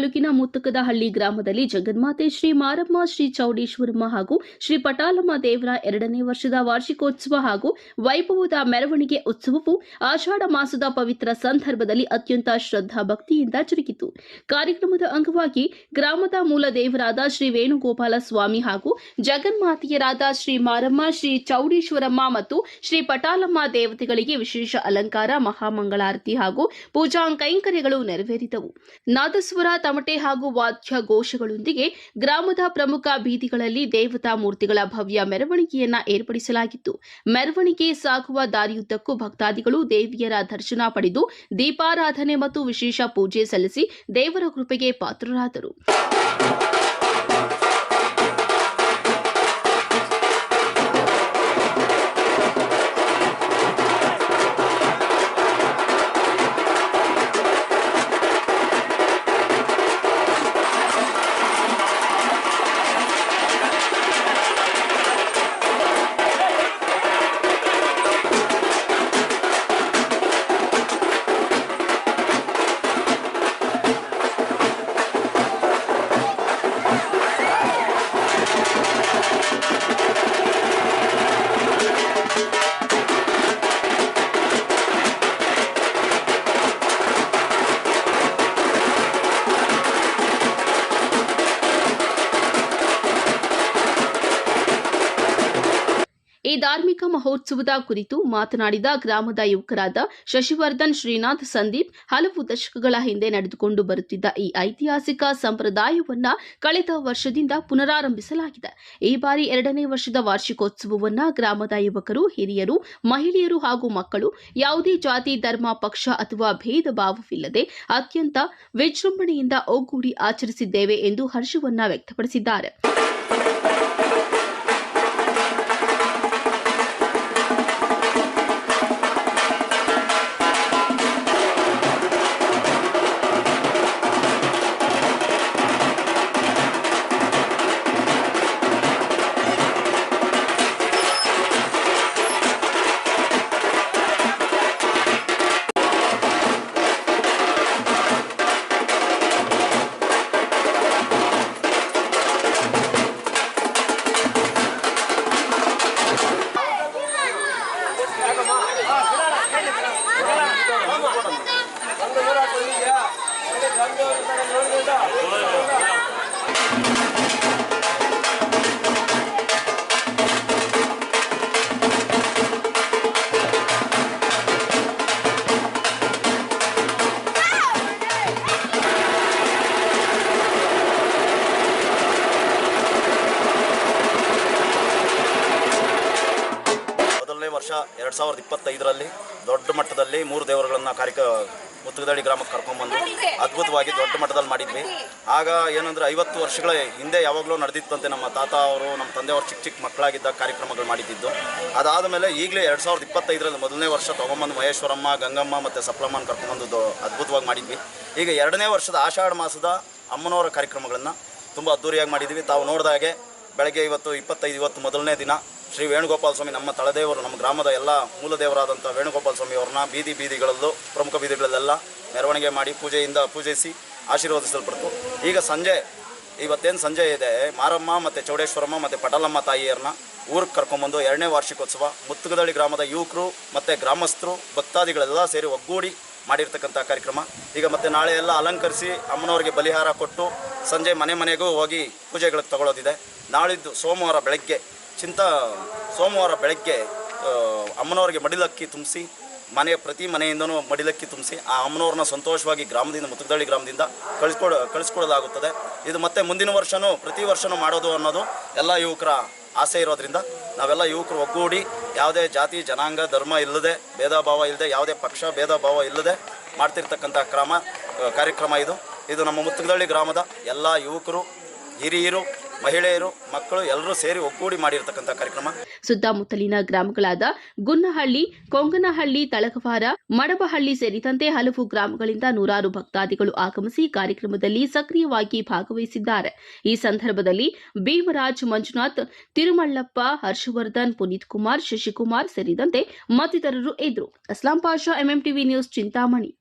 ತಾಲೂಕಿನ ಮುತ್ತಕದಹಳ್ಳಿ ಗ್ರಾಮದಲ್ಲಿ ಜಗನ್ಮಾತೆ ಶ್ರೀ ಮಾರಮ್ಮ, ಶ್ರೀ ಚೌಡೇಶ್ವರಮ್ಮ ಹಾಗೂ ಶ್ರೀ ಪಟಾಲಮ್ಮ ದೇವರ 2ನೇ ವರ್ಷದ ವಾರ್ಷಿಕೋತ್ಸವ ಹಾಗೂ ವೈಭವದ ಮೆರವಣಿಗೆ ಉತ್ಸವವು ಆಷಾಢ ಮಾಸದ ಪವಿತ್ರ ಸಂದರ್ಭದಲ್ಲಿ ಅತ್ಯಂತ ಶ್ರದ್ಧಾ ಭಕ್ತಿಯಿಂದ ಜರುಗಿತು. ಕಾರ್ಯಕ್ರಮದ ಅಂಗವಾಗಿ ಗ್ರಾಮದ ಮೂಲ ದೇವರಾದ ಶ್ರೀ ವೇಣುಗೋಪಾಲ ಸ್ವಾಮಿ ಹಾಗೂ ಜಗನ್ಮಾತೆಯರಾದ ಶ್ರೀ ಮಾರಮ್ಮ, ಶ್ರೀ ಚೌಡೇಶ್ವರಮ್ಮ ಮತ್ತು ಶ್ರೀ ಪಟಾಲಮ್ಮ ದೇವತೆಗಳಿಗೆ ವಿಶೇಷ ಅಲಂಕಾರ, ಮಹಾಮಂಗಳಾರತಿ ಹಾಗೂ ಪೂಜಾ ಕೈಂಕರ್ಯಗಳು ನೆರವೇರಿದವು. ನಾದಸ್ವರ, ತಮಟೆ ಹಾಗೂ ವಾದ್ಯ ಘೋಷಗಳೊಂದಿಗೆ ಗ್ರಾಮದ ಪ್ರಮುಖ ಬೀದಿಗಳಲ್ಲಿ ದೇವತಾ ಮೂರ್ತಿಗಳ ಭವ್ಯ ಮೆರವಣಿಗೆಯನ್ನ ಏರ್ಪಡಿಸಲಾಗಿತ್ತು. ಮೆರವಣಿಗೆ ಸಾಗುವ ದಾರಿಯುದ್ದಕ್ಕೂ ಭಕ್ತಾದಿಗಳು ದೇವಿಯರ ದರ್ಶನ ಪಡೆದು ದೀಪಾರಾಧನೆ ಮತ್ತು ವಿಶೇಷ ಪೂಜೆ ಸಲ್ಲಿಸಿ ದೇವರ ಕೃಪೆಗೆ ಪಾತ್ರರಾದರು. ಈ ಧಾರ್ಮಿಕ ಮಹೋತ್ಸವದ ಕುರಿತು ಮಾತನಾಡಿದ ಗ್ರಾಮದ ಯುವಕರಾದ ಶಶಿವರ್ಧನ್, ಶ್ರೀನಾಥ್, ಸಂದೀಪ್, ಹಲವು ದಶಕಗಳ ಹಿಂದೆ ನಡೆದುಕೊಂಡು ಬರುತ್ತಿದ್ದ ಈ ಐತಿಹಾಸಿಕ ಸಂಪ್ರದಾಯವನ್ನ ಕಳೆದ ವರ್ಷದಿಂದ ಪುನರಾರಂಭಿಸಲಾಗಿದೆ. ಈ ಬಾರಿ 2ನೇ ವರ್ಷದ ವಾರ್ಷಿಕೋತ್ಸವವನ್ನ ಗ್ರಾಮದ ಯುವಕರು, ಹಿರಿಯರು, ಮಹಿಳೆಯರು ಹಾಗೂ ಮಕ್ಕಳು ಯಾವುದೇ ಜಾತಿ, ಧರ್ಮ, ಪಕ್ಷ ಅಥವಾ ಭೇದ ಭಾವವಿಲ್ಲದೆ ಅತ್ಯಂತ ವಿಜೃಂಭಣೆಯಿಂದ ಒಗ್ಗೂಡಿ ಆಚರಿಸಿದ್ದೇವೆ ಎಂದು ಹರ್ಷವನ್ನ ವ್ಯಕ್ತಪಡಿಸಿದ್ದಾರೆ. ವರ್ಷ 2025ರಲ್ಲಿ ದೊಡ್ಡ ಮಟ್ಟದಲ್ಲಿ 3 ದೇವರುಗಳನ್ನು ಮುತ್ತಕದಹಳ್ಳಿ ಗ್ರಾಮಕ್ಕೆ ಕರ್ಕೊಂಡ್ಬಂದು ಅದ್ಭುತವಾಗಿ ದೊಡ್ಡ ಮಟ್ಟದಲ್ಲಿ ಮಾಡಿದ್ವಿ. ಆಗ ಏನಂದರೆ 50 ವರ್ಷಗಳ ಹಿಂದೆ ಯಾವಾಗಲೂ ನಡೆದಿತ್ತಂತೆ. ನಮ್ಮ ತಾತ ಅವರು, ನಮ್ಮ ತಂದೆಯವರು ಚಿಕ್ಕ ಮಕ್ಕಳಾಗಿದ್ದ ಕಾರ್ಯಕ್ರಮಗಳು ಮಾಡಿದ್ದು. ಅದಾದ ಮೇಲೆ ಈಗಲೇ 2025ರಲ್ಲಿ 1ನೇ ವರ್ಷ ತೊಗೊಂಬಂದು ಮಹೇಶ್ವರಮ್ಮ, ಗಂಗಮ್ಮ ಮತ್ತು ಸಪ್ಲಮ್ಮನ ಕರ್ಕೊಂಡ್ಬಂದು ಅದ್ಭುತವಾಗಿ ಮಾಡಿದ್ವಿ. ಈಗ 2ನೇ ವರ್ಷದ ಆಷಾಢ ಮಾಸದ ಅಮ್ಮನವರ ಕಾರ್ಯಕ್ರಮಗಳನ್ನು ತುಂಬ ಅದ್ದೂರಿಯಾಗಿ ಮಾಡಿದ್ವಿ. ತಾವು ನೋಡಿದಾಗೆ ಬೆಳಗ್ಗೆ ಇವತ್ತು 25 ಮೊದಲನೇ ದಿನ ಶ್ರೀ ವೇಣುಗೋಪಾಲ ಸ್ವಾಮಿ, ನಮ್ಮ ತಳದೇವರು, ನಮ್ಮ ಗ್ರಾಮದ ಎಲ್ಲ ಮೂಲ ದೇವರಾದಂಥ ವೇಣುಗೋಪಾಲ ಸ್ವಾಮಿ ಅವ್ರನ್ನ ಬೀದಿಗಳಲ್ಲೂ ಪ್ರಮುಖ ಬೀದಿಗಳಲ್ಲೆಲ್ಲ ಮೆರವಣಿಗೆ ಮಾಡಿ ಪೂಜಿಸಿ ಆಶೀರ್ವದಿಸಲ್ಪಡ್ತು. ಈಗ ಇವತ್ತೇನು ಸಂಜೆ ಇದೆ, ಮಾರಮ್ಮ ಮತ್ತು ಚೌಡೇಶ್ವರಮ್ಮ ಮತ್ತು ಪಟಾಲಮ್ಮ ತಾಯಿಯರನ್ನ ಊರಿಗೆ ಕರ್ಕೊಂಬಂದು 2ನೇ ವಾರ್ಷಿಕೋತ್ಸವ ಮುತ್ತಕದಹಳ್ಳಿ ಗ್ರಾಮದ ಯುವಕರು ಮತ್ತು ಗ್ರಾಮಸ್ಥರು, ಭಕ್ತಾದಿಗಳೆಲ್ಲ ಸೇರಿ ಒಗ್ಗೂಡಿ ಮಾಡಿರ್ತಕ್ಕಂಥ ಕಾರ್ಯಕ್ರಮ. ಈಗ ಮತ್ತೆ ನಾಳೆ ಎಲ್ಲ ಅಲಂಕರಿಸಿ ಅಮ್ಮನವರಿಗೆ ಬಲಿಹಾರ ಕೊಟ್ಟು ಸಂಜೆ ಮನೆಗೂ ಹೋಗಿ ಪೂಜೆಗಳಿಗೆ ತಗೊಳ್ಳೋದಿದೆ. ನಾಳಿದ್ದು ಸೋಮವಾರ ಬೆಳಗ್ಗೆ ಅಮ್ಮನವರಿಗೆ ಮಡಿಲಕ್ಕಿ ತುಂಬಿಸಿ ಪ್ರತಿ ಮನೆಯಿಂದನೂ ಮಡಿಲಕ್ಕಿ ತುಂಬಿಸಿ ಆ ಅಮ್ಮನವ್ರನ್ನ ಸಂತೋಷವಾಗಿ ಮುತ್ತಕದಹಳ್ಳಿ ಗ್ರಾಮದಿಂದ ಕಳಿಸ್ಕೊಡೋದಾಗುತ್ತದೆ. ಇದು ಮತ್ತೆ ಮುಂದಿನ ವರ್ಷವೂ ಪ್ರತಿ ವರ್ಷವೂ ಮಾಡೋದು ಅನ್ನೋದು ಎಲ್ಲ ಯುವಕರ ಆಸೆ ಇರೋದ್ರಿಂದ ನಾವೆಲ್ಲ ಯುವಕರು ಒಗ್ಗೂಡಿ ಯಾವುದೇ ಜಾತಿ, ಜನಾಂಗ, ಧರ್ಮ ಇಲ್ಲದೆ, ಭೇದ ಭಾವ ಇಲ್ಲದೆ, ಯಾವುದೇ ಪಕ್ಷ ಭೇದ ಭಾವ ಇಲ್ಲದೆ ಮಾಡ್ತಿರ್ತಕ್ಕಂಥ ಕಾರ್ಯಕ್ರಮ ಇದು ನಮ್ಮ ಮುತ್ತಕದಹಳ್ಳಿ ಗ್ರಾಮದ ಎಲ್ಲ ಯುವಕರು, ಹಿರಿಯರು, ಮಹಿಳೆಯರು, ಮಕ್ಕಳು ಎಲ್ಲರೂ ಸೇರಿ ಒಗ್ಗೂಡಿ ಮಾಡಿರ್ತಕ್ಕಂಥ ಕಾರ್ಯಕ್ರಮ. ಸುತ್ತಮುತ್ತಲಿನ ಗ್ರಾಮಗಳಾದ ಗುನ್ನಹಳ್ಳಿ, ಕೊಂಗನಹಳ್ಳಿ, ತಳಗವಾರ, ಮಡಬಹಳ್ಳಿ ಸೇರಿದಂತೆ ಹಲವು ಗ್ರಾಮಗಳಿಂದ ನೂರಾರು ಭಕ್ತಾದಿಗಳು ಆಗಮಿಸಿ ಕಾರ್ಯಕ್ರಮದಲ್ಲಿ ಸಕ್ರಿಯವಾಗಿ ಭಾಗವಹಿಸಿದ್ದಾರೆ. ಈ ಸಂದರ್ಭದಲ್ಲಿ ಭೀಮರಾಜ್, ಮಂಜುನಾಥ್, ತಿರುಮಳ್ಳಪ್ಪ, ಹರ್ಷವರ್ಧನ್, ಪುನೀತ್ ಕುಮಾರ್, ಶಶಿಕುಮಾರ್ ಸೇರಿದಂತೆ ಮತ್ತಿತರರು ಇದ್ದರು. Aslam Pasha, MMTV news, Chintamani.